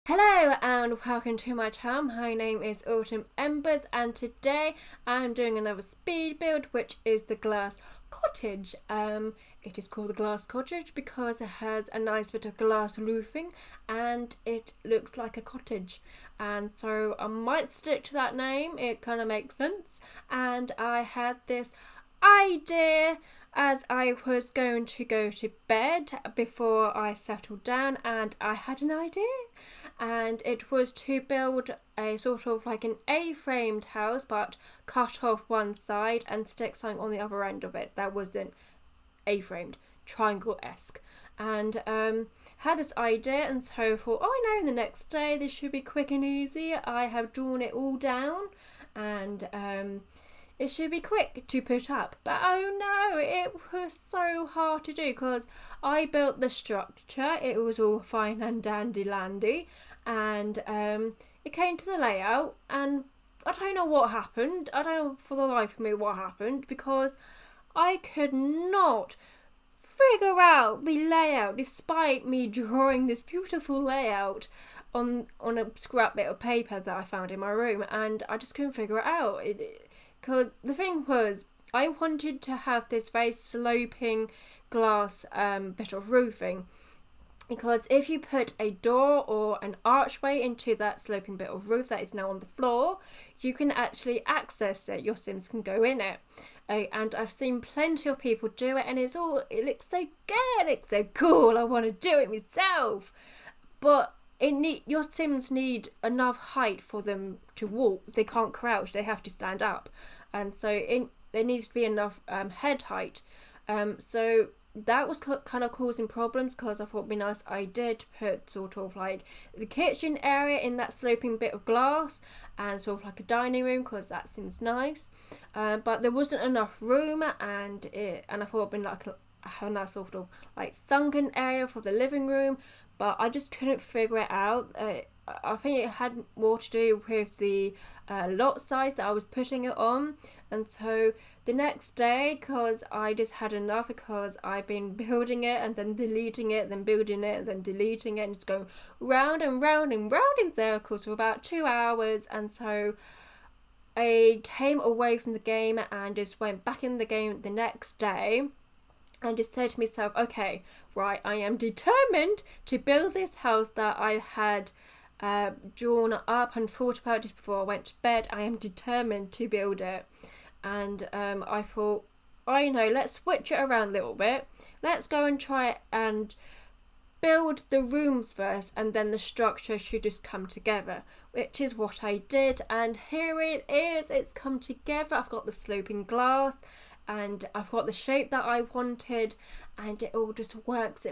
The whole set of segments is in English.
Hello and welcome to my channel. My name is Autumn Embers and today I'm doing another speed build, which is the glass cottage. It is called the glass cottage because it has a nice bit of glass roofing and it looks like a cottage, and so I might stick to that name. It kind of makes sense, and I had this idea as I was going to go to bed before I settled down, and I had an idea, and it was to build a sort of like an A-framed house but cut off one side and stick something on the other end of it that wasn't A-framed, triangle-esque, and had this idea, and so I thought, oh, I know, the next day this should be quick and easy. I have drawn it all down, and it should be quick to put up. But oh no, it was so hard to do because I built the structure. It was all fine and dandy-landy, and it came to the layout, and I don't know what happened. I don't know for the life of me what happened, because I could not figure out the layout despite me drawing this beautiful layout on a scrap bit of paper that I found in my room, and I just couldn't figure it out. Because the thing was, I wanted to have this very sloping glass bit of roofing, because if you put a door or an archway into that sloping bit of roof that is now on the floor, you can actually access it. Your Sims can go in it. And I've seen plenty of people do it, and it looks so good, it looks so cool. I want to do it myself. But your Sims need enough height for them to walk. They can't crouch, they have to stand up. And so there needs to be enough head height. So that was kind of causing problems, because I thought it'd be a nice idea to put sort of like the kitchen area in that sloping bit of glass, and sort of like a dining room, because that seems nice. But there wasn't enough room, and I thought it'd be like a nice sort of like sunken area for the living room, but I just couldn't figure it out. I think it had more to do with the lot size that I was putting it on. And so the next day, because I just had enough, because I've been building it and then deleting it, then building it and then deleting it, and just going round and round and round in circles for about 2 hours. And so I came away from the game and just went back in the game the next day and just said to myself, okay, right, I am determined to build this house that I had drawn up and thought about just before I went to bed. I am determined to build it. And I thought, I know, let's switch it around a little bit. Let's go and try it and build the rooms first, and then the structure should just come together, which is what I did. And here it is, it's come together. I've got the sloping glass, and I've got the shape that I wanted, and it all just works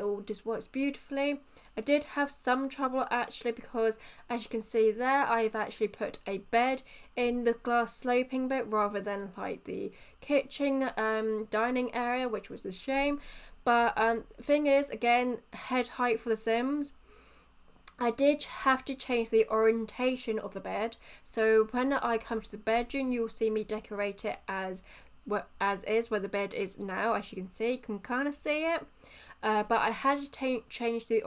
beautifully. I did have some trouble actually, because as you can see there, I've actually put a bed in the glass sloping bit rather than like the kitchen dining area, which was a shame. But thing is, again, head height for the Sims, I did have to change the orientation of the bed. So when I come to the bedroom, you'll see me decorate it as is where the bed is now. As you can see, you can kind of see it, but I had to change the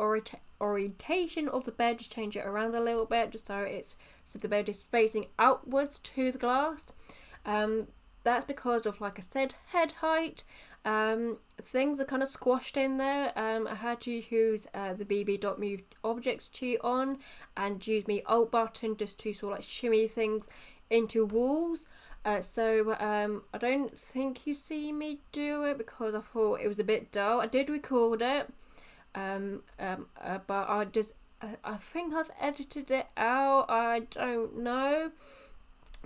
orientation of the bed, just change it around a little bit, just so the bed is facing outwards to the glass. That's because of, like I said, head height. Things are kind of squashed in there. I had to use the bb.move objects cheat on and use my alt button just to sort of like shimmy things into walls. So I don't think you see me do it, because I thought it was a bit dull. I did record it, but I think I've edited it out. I don't know.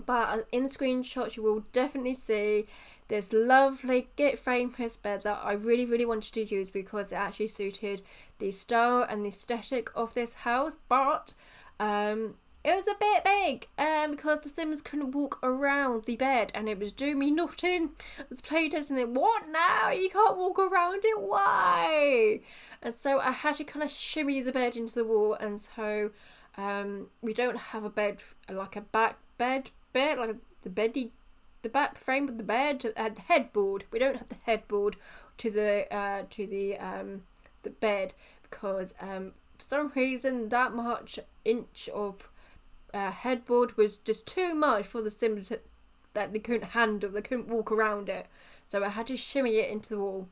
But in the screenshots, you will definitely see this lovely Get Famous bed that I really, really wanted to use, because it actually suited the style and the aesthetic of this house. But it was a bit big, because the Sims couldn't walk around the bed, and it was doing me nothing. I was playtesting it. What now? You can't walk around it. Why? And so I had to kind of shimmy the bed into the wall, and so we don't have a bed, like a back bed, like the back frame of the bed, the headboard. We don't have the headboard to the bed, because for some reason that much inch of headboard was just too much for the Sims that they couldn't handle. They couldn't walk around it, so I had to shimmy it into the wall.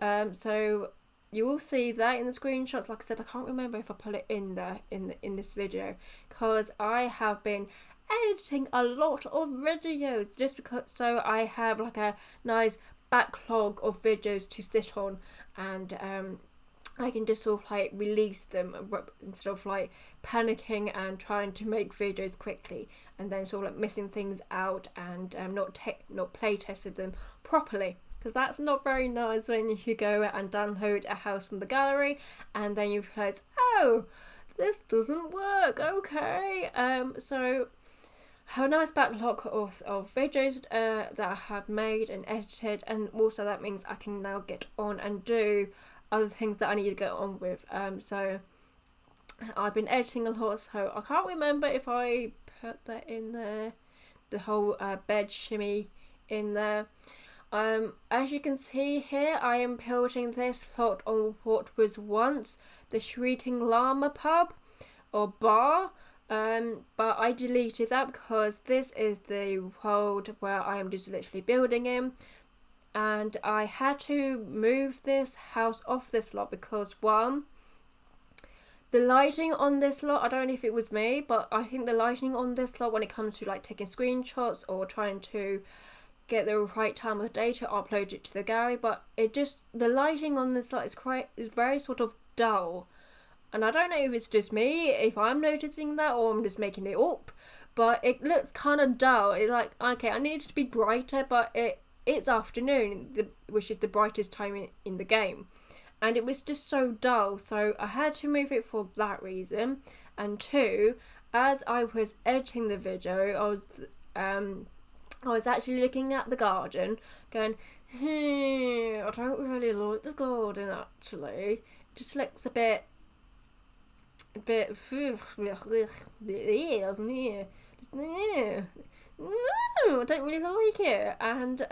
So you will see that in the screenshots. Like I said, I can't remember if I put it in there in this video, because I have been editing a lot of videos just because, so I have like a nice backlog of videos to sit on, and I can just sort of like release them instead of like panicking and trying to make videos quickly and then sort of like missing things out and not play tested them properly, because that's not very nice when you go and download a house from the gallery and then you realise, oh, this doesn't work. Okay, so I have a nice backlog of videos that I have made and edited, and also that means I can now get on and do other things that I need to get on with. So I've been editing a lot, so I can't remember if I put that in there, the whole bed shimmy in there. As you can see here, I am building this lot on what was once the Shrieking Llama pub or bar, but I deleted that because this is the world where I am just literally building in. And I had to move this house off this lot because, one, the lighting on this lot, I don't know if it was me, but I think the lighting on this lot when it comes to like taking screenshots or trying to get the right time of the day to upload it to the gallery, but the lighting on this lot is very sort of dull. And I don't know if it's just me, if I'm noticing that, or I'm just making it up, but it looks kind of dull. It's like, okay, I need it to be brighter, but it's afternoon, which is the brightest time in the game, and it was just so dull, so I had to move it for that reason. And two, as I was editing the video, I was actually looking at the garden going, I don't really like the garden actually. It just looks a bit no, I don't really like it. And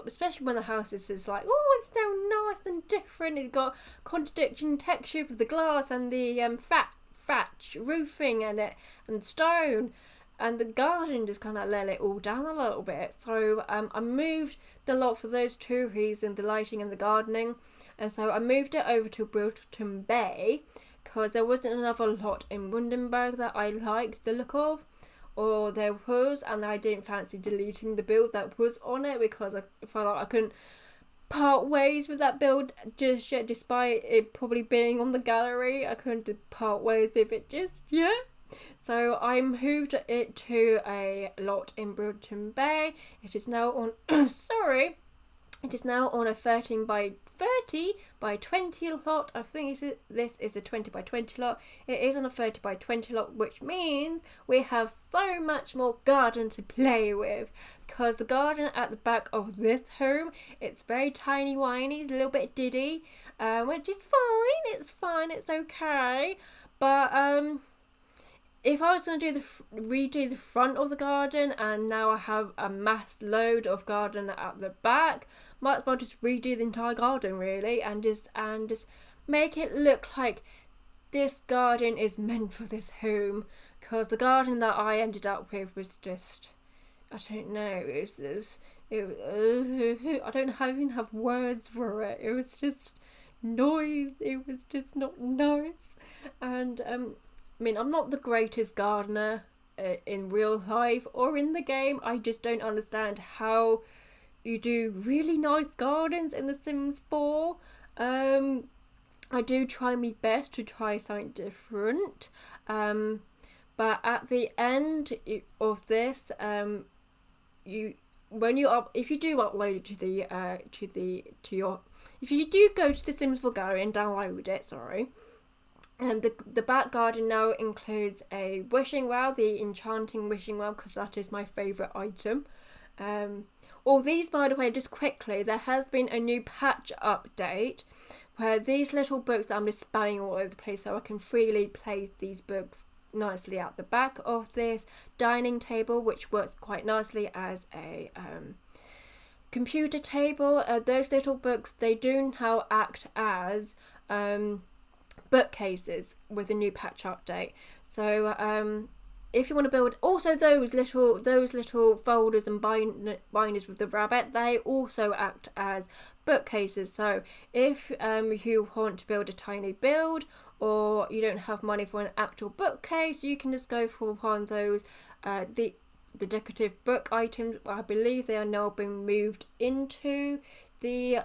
especially when the house is just like, oh, it's now nice and different. It's got contradicting texture with the glass and the thatch roofing and stone, and the garden just kind of let it all down a little bit. So I moved the lot for those two reasons, the lighting and the gardening, and so I moved it over to Brilton Bay because there wasn't another lot in Wundenberg that I liked the look of. Or there was, and I didn't fancy deleting the build that was on it because I felt like I couldn't part ways with that build just yet, despite it probably being on the gallery. I couldn't part ways with it just yet. So I moved it to a lot in Brilton Bay. It is now on it is now on a 13 by 30 by 20 lot. I think this is a 20 by 20 lot. It is on a 30 by 20 lot, which means we have so much more garden to play with, because the garden at the back of this home, it's very tiny whiny, it's a little bit diddy, which is fine, it's okay. But if I was going to redo the front of the garden, and now I have a mass load of garden at the back, might as well just redo the entire garden really, and just make it look like this garden is meant for this home. Because the garden that I ended up with was just, I don't know, I don't even have words for it. It was just noise. It was just not nice. And I mean, I'm not the greatest gardener in real life or in the game. I just don't understand how you do really nice gardens in The Sims 4. I do try my best to try something different. But at the end of this, if you do upload it if you do go to The Sims 4 gallery and download it, and the back garden now includes a wishing well, the enchanting wishing well, because that is my favourite item. All these, by the way, just quickly, there has been a new patch update where these little books that I'm just spamming all over the place, so I can freely place these books nicely at the back of this dining table, which works quite nicely as a computer table. Those little books, they do now act as bookcases with a new patch update. So if you want to build also those little folders and binders with the rabbit, they also act as bookcases. So if you want to build a tiny build, or you don't have money for an actual bookcase, you can just go for one of those the decorative book items. I believe they are now being moved into the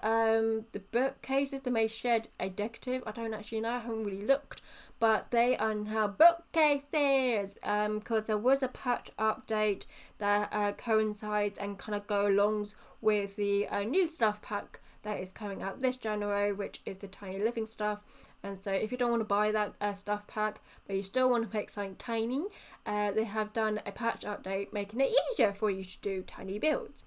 bookcases. They may shed a decorative. I don't actually know. I haven't really looked, but they are now bookcases. Because there was a patch update that coincides and kind of go alongs with the new stuff pack that is coming out this January, which is the tiny living stuff. And so if you don't want to buy that stuff pack, but you still want to make something tiny, they have done a patch update making it easier for you to do tiny builds.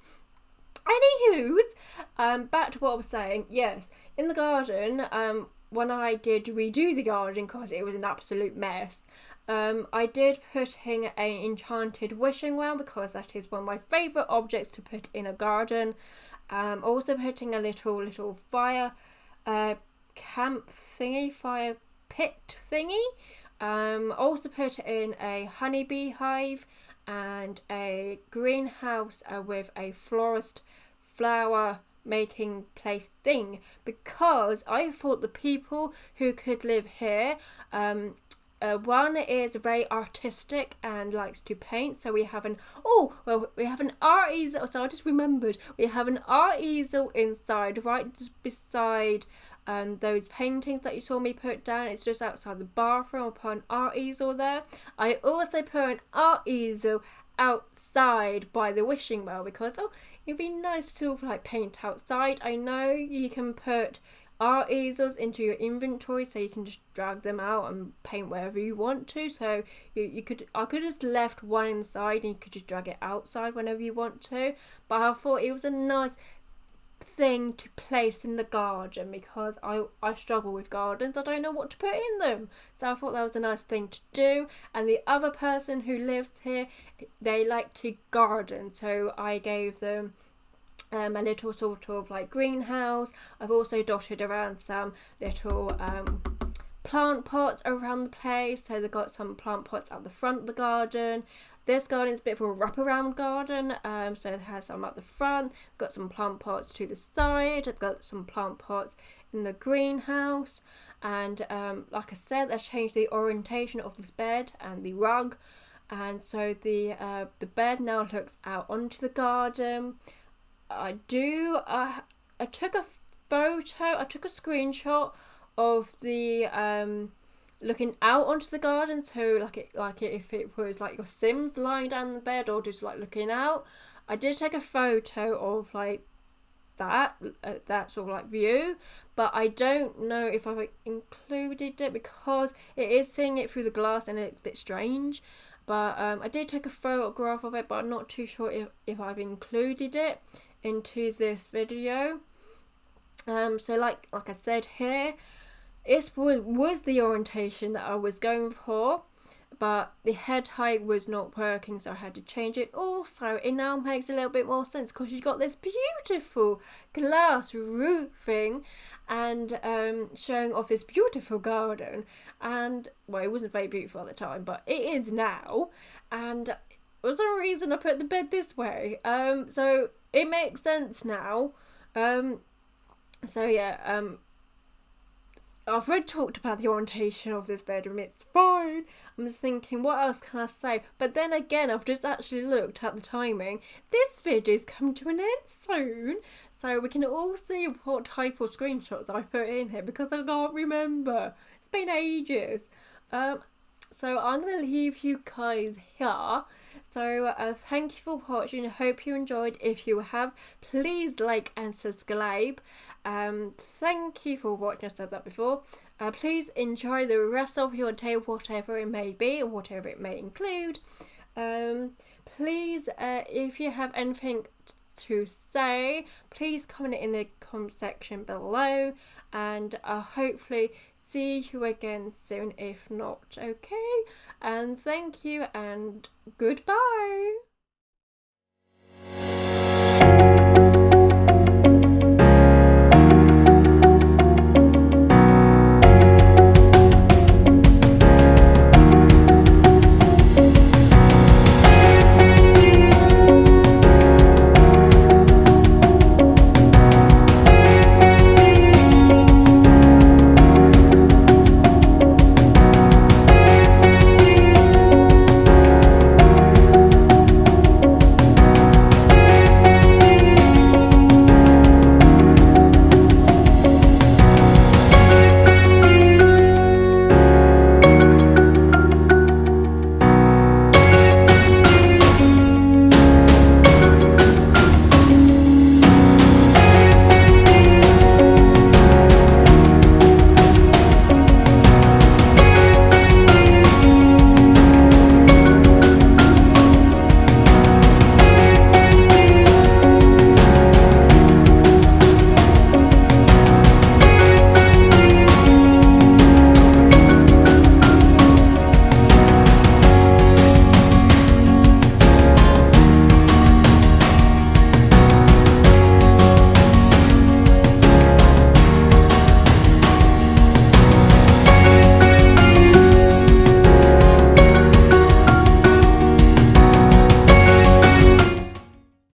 Anywho's, back to what I was saying. Yes, in the garden, when I did redo the garden because it was an absolute mess, I did put in an enchanted wishing well because that is one of my favourite objects to put in a garden. Also putting a little fire camp thingy, fire pit thingy. Also put in a honeybee hive and a greenhouse with a florist flower making place thing, because I thought the people who could live here, one is very artistic and likes to paint, so we have an art easel. So I just remembered we have an art easel inside, right beside those paintings that you saw me put down. It's just outside the bathroom. I put an art easel there. I also put an art easel outside by the wishing well because it'd be nice to like paint outside. I know you can put art easels into your inventory, so you can just drag them out and paint wherever you want to. So I could just left one inside and you could just drag it outside whenever you want to. But I thought it was a nice thing to place in the garden because I struggle with gardens. I don't know what to put in them, so I thought that was a nice thing to do. And the other person who lives here, they like to garden, so I gave them a little sort of like greenhouse. I've also dotted around some little plant pots around the place, so they've got some plant pots at the front of the garden. This garden is a bit of a wraparound garden, so it has some at the front, got some plant pots to the side, I've got some plant pots in the greenhouse, and like I said, I changed the orientation of this bed and the rug, and so the bed now looks out onto the garden. I took a screenshot of the looking out onto the garden, so like if it was like your Sims lying down in the bed or just like looking out. I did take a photo of like that sort of like view, but I don't know if I've included it because it is seeing it through the glass and it's a bit strange. But I did take a photograph of it, but I'm not too sure if I've included it into this video. So like I said here, this was the orientation that I was going for, but the head height was not working, so I had to change it. Also, it now makes a little bit more sense because you've got this beautiful glass roofing and showing off this beautiful garden. And well, it wasn't very beautiful at the time, but it is now. And for some reason I put the bed this way, so it makes sense now. So yeah, I've already talked about the orientation of this bedroom. It's fine. I'm just thinking, what else can I say? But then again, I've just actually looked at the timing. This video's come to an end soon, so we can all see what type of screenshots I put in here because I can't remember. It's been ages. So I'm going to leave you guys here. So thank you for watching. I hope you enjoyed. If you have, please like and subscribe. Thank you for watching. I said that before. Please enjoy the rest of your day, whatever it may be or whatever it may include. Please, if you have anything to say, please comment it in the comment section below, and hopefully see you again soon, if not. Okay, and thank you and goodbye.